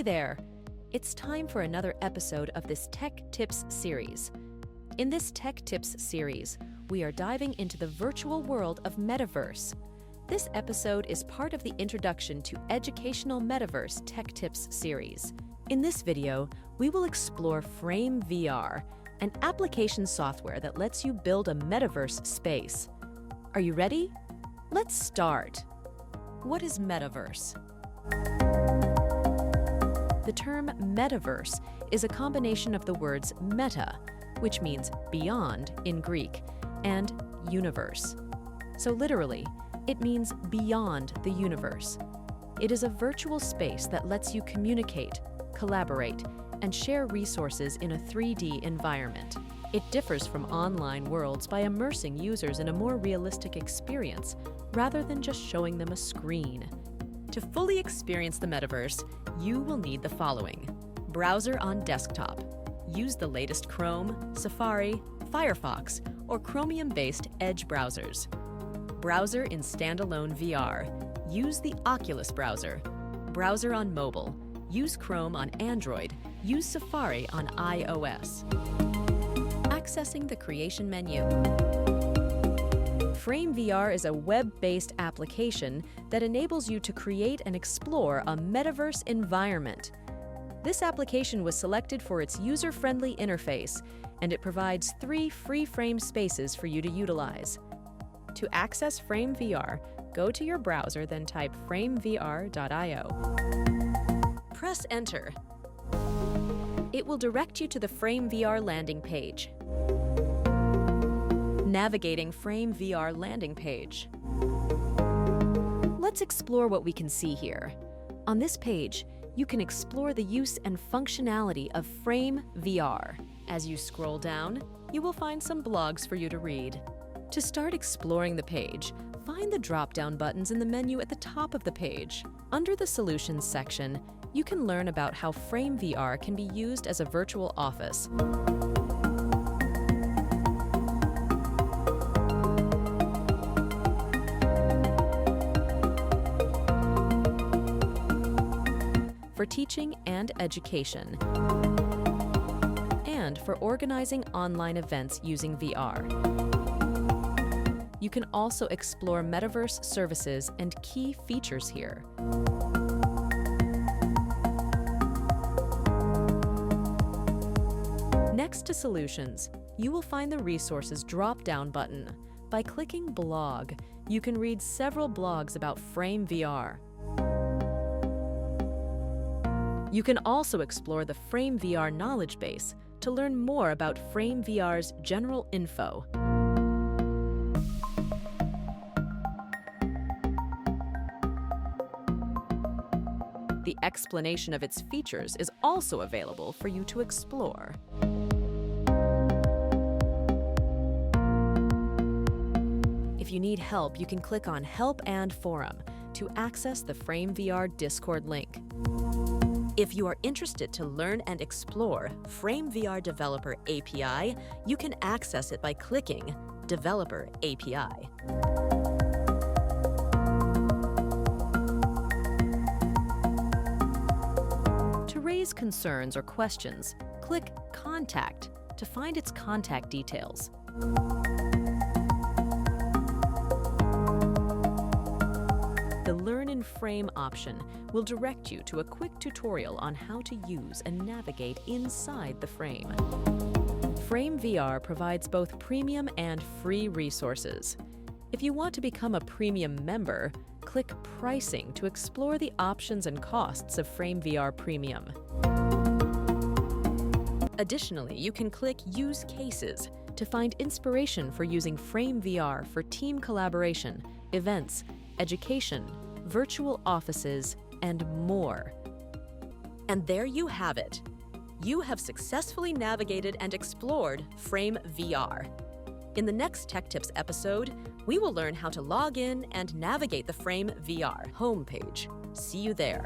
Hey there! It's time for another episode of this Tech Tips series. In this Tech Tips series, we are diving into the virtual world of Metaverse. This episode is part of the Introduction to Educational Metaverse Tech Tips series. In this video, we will explore Frame VR, an application software that lets you build a metaverse space. Are you ready? Let's start. What is Metaverse? The term metaverse is a combination of the words meta, which means beyond in Greek, and universe. So literally, it means beyond the universe. It is a virtual space that lets you communicate, collaborate, and share resources in a 3D environment. It differs from online worlds by immersing users in a more realistic experience, rather than just showing them a screen. To fully experience the metaverse, you will need the following. Browser on desktop. Use the latest Chrome, Safari, Firefox, or Chromium-based Edge browsers. Browser in standalone VR. Use the Oculus browser. Browser on mobile. Use Chrome on Android. Use Safari on iOS. Accessing the creation menu. Frame VR is a web-based application that enables you to create and explore a metaverse environment. This application was selected for its user-friendly interface, and it provides 3 free frame spaces for you to utilize. To access Frame VR, go to your browser, then type framevr.io. Press Enter. It will direct you to the Frame VR landing page. Navigating Frame VR landing page. Let's explore what we can see here. On this page, you can explore the use and functionality of Frame VR. As you scroll down, you will find some blogs for you to read. To start exploring the page, find the drop-down buttons in the menu at the top of the page. Under the Solutions section, you can learn about how Frame VR can be used as a virtual office. For teaching and education, and for organizing online events using VR. You can also explore metaverse services and key features here. Next to Solutions, you will find the Resources drop-down button. By clicking Blog, you can read several blogs about Frame VR. You can also explore the Frame VR knowledge base to learn more about Frame VR's general info. The explanation of its features is also available for you to explore. If you need help, you can click on Help and Forum to access the Frame VR Discord link. If you are interested to learn and explore Frame VR Developer API, you can access it by clicking Developer API. To raise concerns or questions, click Contact to find its contact details. The Learn in Frame option will direct you to a quick tutorial on how to use and navigate inside the frame. Frame VR provides both premium and free resources. If you want to become a premium member, click Pricing to explore the options and costs of Frame VR Premium. Additionally, you can click Use Cases to find inspiration for using Frame VR for team collaboration, events, education, virtual offices, and more. And there you have it. You have successfully navigated and explored Frame VR. In the next Tech Tips episode, we will learn how to log in and navigate the Frame VR homepage. See you there.